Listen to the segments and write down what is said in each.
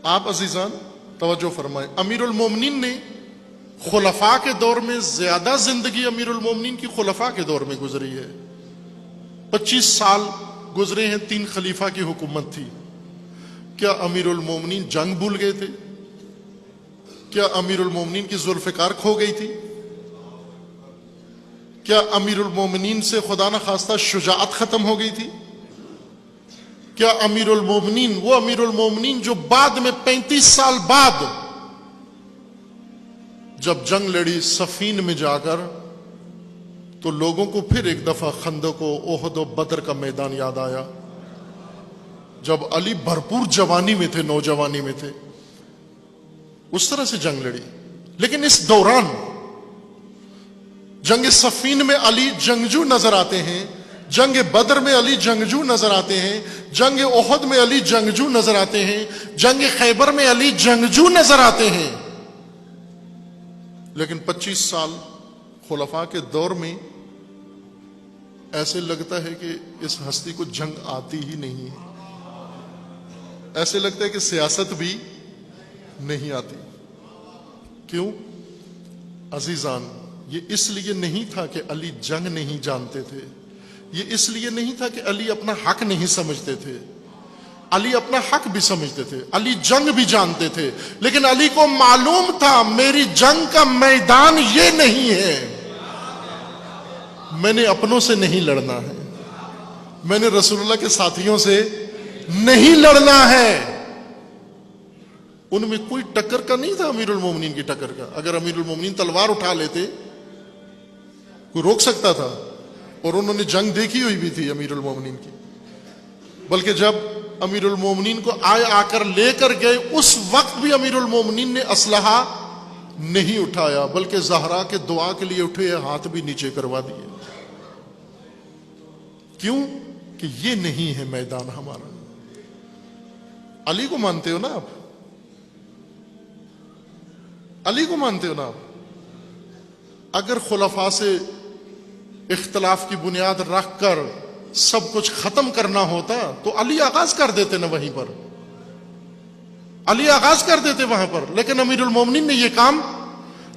آپ عزیزان توجہ فرمائیں، امیر المومنین نے خلفاء کے دور میں زیادہ زندگی امیر المومنین کی خلفاء کے دور میں گزری ہے۔ 25 سال گزرے ہیں، 3 خلیفہ کی حکومت تھی۔ کیا امیر المومنین جنگ بھول گئے تھے؟ کیا امیر المومنین کی ذوالفقار کھو گئی تھی؟ کیا امیر المومنین سے خدا نہ خواستہ شجاعت ختم ہو گئی تھی؟ کیا امیر المومنین، وہ امیر المومنین جو بعد میں 35 سال بعد جب جنگ لڑی صفین میں جا کر، تو لوگوں کو پھر ایک دفعہ خندق و احد و بدر کا میدان یاد آیا، جب علی بھرپور جوانی میں تھے، نوجوانی میں تھے، اس طرح سے جنگ لڑی۔ لیکن اس دوران جنگ صفین میں علی جنگجو نظر آتے ہیں، جنگ بدر میں علی جنگجو نظر آتے ہیں، جنگ احد میں علی جنگجو نظر آتے ہیں، جنگ خیبر میں علی جنگجو نظر آتے ہیں۔ لیکن 25 سال خلفاء کے دور میں ایسے لگتا ہے کہ اس ہستی کو جنگ آتی ہی نہیں ہے، ایسے لگتا ہے کہ سیاست بھی نہیں آتی۔ کیوں عزیزان؟ یہ اس لیے نہیں تھا کہ علی جنگ نہیں جانتے تھے، یہ اس لیے نہیں تھا کہ علی اپنا حق نہیں سمجھتے تھے، علی اپنا حق بھی سمجھتے تھے، علی جنگ بھی جانتے تھے، لیکن علی کو معلوم تھا میری جنگ کا میدان یہ نہیں ہے، میں نے اپنوں سے نہیں لڑنا ہے، میں نے رسول اللہ کے ساتھیوں سے نہیں لڑنا ہے۔ ان میں کوئی ٹکر کا نہیں تھا امیر المومنین کی ٹکر کا۔ اگر امیر المومنین تلوار اٹھا لیتے کوئی روک سکتا تھا، اور انہوں نے جنگ دیکھی ہوئی بھی تھی امیر المومنین کی۔ بلکہ جب امیر المومنین کو آ کر لے کر گئے، اس وقت بھی امیر المومنین نے اسلحہ نہیں اٹھایا، بلکہ زہرا کے دعا کے لیے اٹھے، ہاتھ بھی نیچے کروا دیے۔ کیوں؟ کہ یہ نہیں ہے میدان ہمارا۔ علی کو مانتے ہو نا آپ؟ علی کو مانتے ہو نا آپ؟ اگر خلفاء سے اختلاف کی بنیاد رکھ کر سب کچھ ختم کرنا ہوتا تو علی آغاز کر دیتے نا، وہیں پر علی آغاز کر دیتے وہاں پر۔ لیکن امیر المومنین نے یہ کام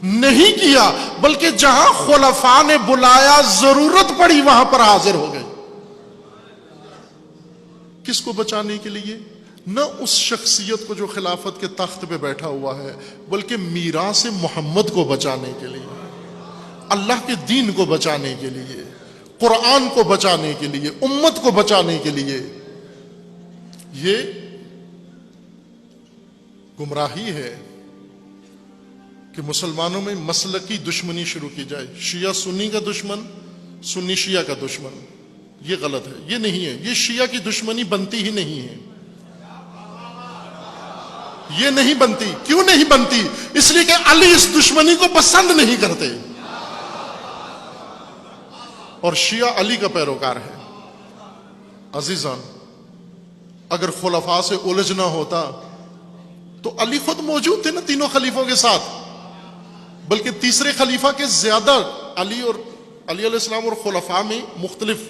نہیں کیا، بلکہ جہاں خلفاء نے بلایا، ضرورت پڑی، وہاں پر حاضر ہو گئے۔ کس کو بچانے کے لیے؟ نہ اس شخصیت کو جو خلافت کے تخت پہ بیٹھا ہوا ہے، بلکہ میراث محمد کو بچانے کے لیے، اللہ کے دین کو بچانے کے لیے، قرآن کو بچانے کے لیے، امت کو بچانے کے لیے۔ یہ گمراہی ہے کہ مسلمانوں میں مسلکی دشمنی شروع کی جائے، شیعہ سنی کا دشمن، سنی شیعہ کا دشمن۔ یہ غلط ہے، یہ نہیں ہے۔ یہ شیعہ کی دشمنی بنتی ہی نہیں ہے، یہ نہیں بنتی۔ کیوں نہیں بنتی؟ اس لیے کہ علی اس دشمنی کو پسند نہیں کرتے، اور شیعہ علی کا پیروکار ہے۔ عزیزان، اگر خلفاء سے الجھنا ہوتا تو علی خود موجود تھے نا تینوں خلیفوں کے ساتھ، بلکہ تیسرے خلیفہ کے زیادہ علی علیہ السلام اور خلفاء میں مختلف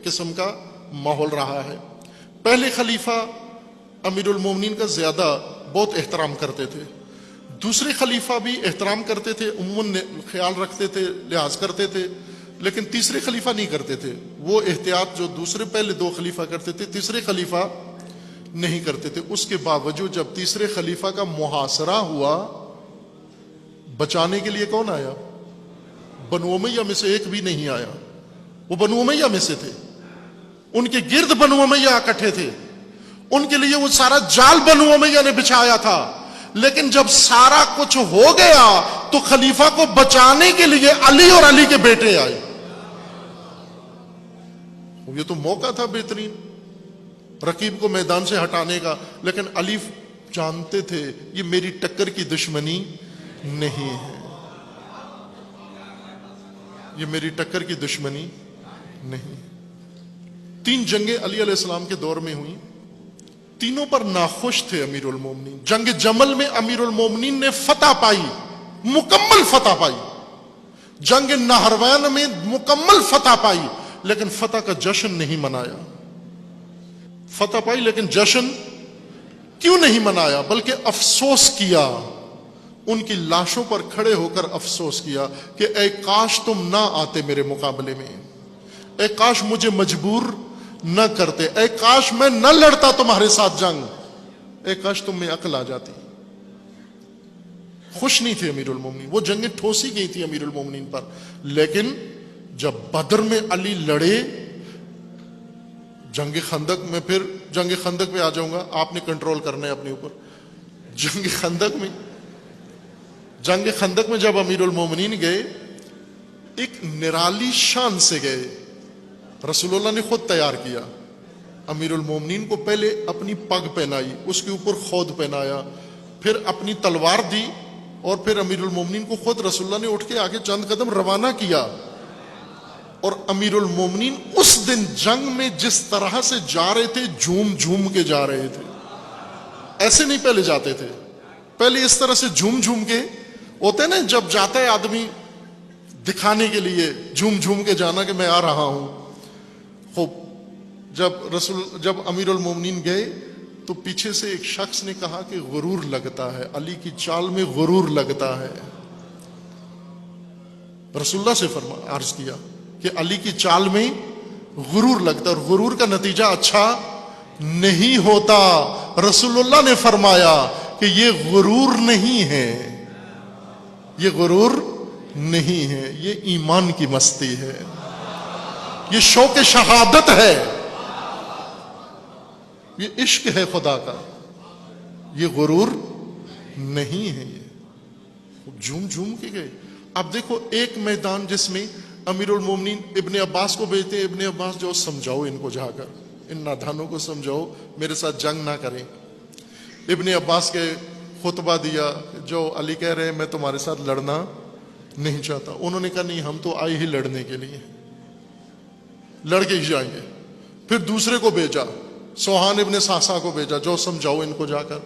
قسم کا ماحول رہا ہے۔ پہلے خلیفہ امیر المومنین کا زیادہ بہت احترام کرتے تھے، دوسرے خلیفہ بھی احترام کرتے تھے، عموماً خیال رکھتے تھے، لحاظ کرتے تھے، لیکن تیسرے خلیفہ نہیں کرتے تھے۔ وہ احتیاط جو دوسرے پہلے 2 خلیفہ کرتے تھے، تیسرے خلیفہ نہیں کرتے تھے۔ اس کے باوجود جب تیسرے خلیفہ کا محاصرہ ہوا، بچانے کے لیے کون آیا؟ بنو امیہ میں سے ایک بھی نہیں آیا۔ وہ بنو امیہ میں سے تھے، ان کے گرد بنو امیہ اکٹھے تھے، ان کے لیے وہ سارا جال بنو امیہ نے بچھایا تھا۔ لیکن جب سارا کچھ ہو گیا تو خلیفہ کو بچانے کے لیے علی اور علی کے بیٹے آئے۔ یہ تو موقع تھا بہترین رقیب کو میدان سے ہٹانے کا، لیکن علی جانتے تھے یہ میری ٹکر کی دشمنی نہیں ہے، یہ میری ٹکر کی دشمنی نہیں۔ 3 جنگیں علی علیہ السلام کے دور میں ہوئیں، تینوں پر ناخوش تھے امیر المومنین۔ جنگ جمل میں امیر المومنین نے فتح پائی، مکمل فتح پائی۔ جنگ نہروان میں مکمل فتح پائی، لیکن فتح کا جشن نہیں منایا۔ فتح پائی لیکن جشن کیوں نہیں منایا بلکہ افسوس کیا، ان کی لاشوں پر کھڑے ہو کر افسوس کیا کہ اے کاش تم نہ آتے میرے مقابلے میں، اے کاش مجھے مجبور نہ کرتے، اے کاش میں نہ لڑتا تمہارے ساتھ جنگ، اے کاش تم میں عقل آ جاتی۔ خوش نہیں تھے امیر المومنین، وہ جنگیں ٹھوسی گئی تھی امیر المومنین پر، لیکن جب بدر میں علی لڑے، جنگ خندق میں، پھر جنگ خندق پہ آ جاؤں گا، آپ نے کنٹرول کرنا ہے اپنے اوپر۔ جنگ خندق میں جب امیر المومنین گئے، ایک نرالی شان سے گئے، رسول اللہ نے خود تیار کیا۔ امیر المومنین کو پہلے اپنی پگ پہنائی، اس کے اوپر خود پہنایا، پھر اپنی تلوار دی، اور پھر امیر المومنین کو خود رسول اللہ نے اٹھ کے آگے چند قدم روانہ کیا۔ اور امیر المومنین اس دن جنگ میں جس طرح سے جا رہے تھے، جھوم جھوم کے جا رہے تھے، ایسے نہیں پہلے جاتے تھے، پہلے اس طرح سے جھوم جھوم کے ہوتے ہیں نا، جب جاتا ہے آدمی دکھانے کے لیے جھوم جھوم کے جانا کہ میں آ رہا ہوں۔ خوب جب امیر المومنین گئے تو پیچھے سے ایک شخص نے کہا کہ غرور لگتا ہے، علی کی چال میں غرور لگتا ہے۔ رسول اللہ سے عرض کیا کہ علی کی چال میں غرور لگتا ہے، اور غرور کا نتیجہ اچھا نہیں ہوتا۔ رسول اللہ نے فرمایا کہ یہ غرور نہیں ہے، یہ غرور نہیں ہے، یہ ایمان کی مستی ہے، یہ شوق شہادت ہے، یہ عشق ہے خدا کا، یہ غرور نہیں ہے۔ یہ جھوم جھوم کے گئے۔ اب دیکھو ایک میدان جس میں امیر المومنین ابن عباس کو بھیجتے، ابن عباس جو سمجھاؤ ان کو، جا کر ان نادانوں کو سمجھاؤ میرے ساتھ جنگ نہ کریں۔ ابن عباس کے خطبہ دیا، جو علی کہہ رہے ہیں میں تمہارے ساتھ لڑنا نہیں چاہتا۔ انہوں نے کہا نہیں، ہم تو آئے ہی لڑنے کے لیے، لڑ کے ہی جائیں گے۔ پھر دوسرے کو بھیجا، سوہان ابن ساسا کو بھیجا، جو سمجھاؤ ان کو جا کر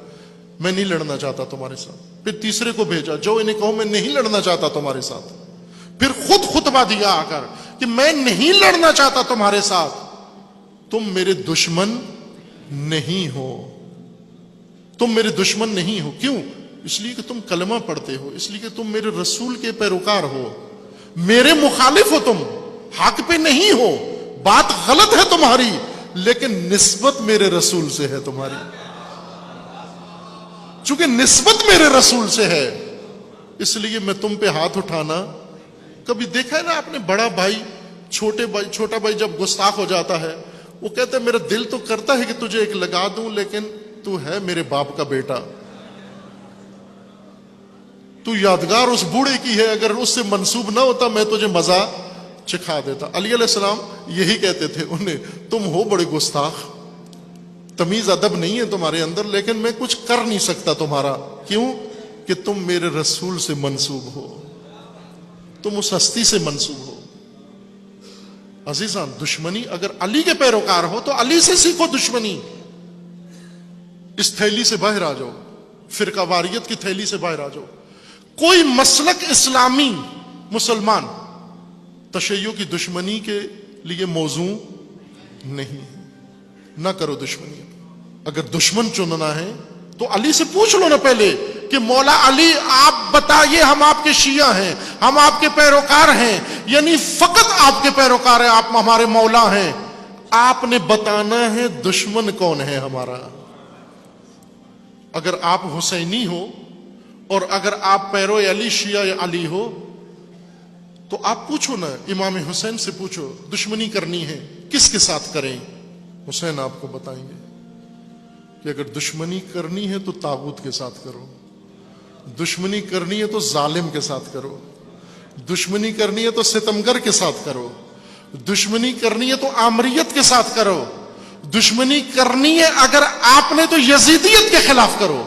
میں نہیں لڑنا چاہتا تمہارے ساتھ۔ پھر تیسرے کو بھیجا، جو انہیں کہو میں نہیں لڑنا چاہتا تمہارے ساتھ۔ پھر خود خطبہ دیا آ کر کہ میں نہیں لڑنا چاہتا تمہارے ساتھ، تم میرے دشمن نہیں ہو، تم میرے دشمن نہیں ہو۔ کیوں؟ اس لیے کہ تم کلمہ پڑھتے ہو، اس لیے کہ تم میرے رسول کے پیروکار ہو، میرے مخالف ہو، تم حق پہ نہیں ہو، بات غلط ہے تمہاری، لیکن نسبت میرے رسول سے ہے تمہاری۔ چونکہ نسبت میرے رسول سے ہے، اس لیے میں تم پہ ہاتھ اٹھانا۔ کبھی دیکھا ہے نا آپ نے، بڑا بھائی چھوٹا بھائی جب گستاخ ہو جاتا ہے، وہ کہتا ہے میرا دل تو کرتا ہے کہ تجھے ایک لگا دوں، لیکن تو ہے میرے باپ کا بیٹا، تو یادگار اس بوڑھے کی ہے، اگر اس سے منسوب نہ ہوتا میں تجھے مزہ چکھا دیتا۔ علی علیہ السلام یہی کہتے تھے انہیں، تم ہو بڑے گستاخ، تمیز ادب نہیں ہے تمہارے اندر، لیکن میں کچھ کر نہیں سکتا تمہارا۔ کیوں؟ کہ تم میرے رسول سے منسوب ہو، تم اس ہستی سے منسوب ہو۔ عزیزان، دشمنی اگر علی کے پیروکار ہو تو علی سے سیکھو دشمنی۔ اس تھیلی سے باہر آ جاؤ، فرقہ واریت کی تھیلی سے باہر آ جاؤ۔ کوئی مسلک اسلامی مسلمان تشیع کی دشمنی کے لیے موضوع نہیں، نہ کرو دشمنی۔ اگر دشمن چننا ہے تو علی سے پوچھ لو نا پہلے کہ مولا علی آپ بتائیے، ہم آپ کے شیعہ ہیں، ہم آپ کے پیروکار ہیں، یعنی فقط آپ کے پیروکار ہیں، آپ ہمارے مولا ہیں، آپ نے بتانا ہے دشمن کون ہے ہمارا۔ اگر آپ حسینی ہو اور اگر آپ پیرو علی شیعہ علی ہو تو آپ پوچھو نا، امام حسین سے پوچھو دشمنی کرنی ہے کس کے ساتھ کریں، حسین آپ کو بتائیں گے کہ اگر دشمنی کرنی ہے تو طاغوت کے ساتھ کرو، دشمنی کرنی ہے تو ظالم کے ساتھ کرو، دشمنی کرنی ہے تو ستمگر کے ساتھ کرو، دشمنی کرنی ہے تو آمریت کے ساتھ کرو، دشمنی کرنی ہے اگر آپ نے تو یزیدیت کے خلاف کرو۔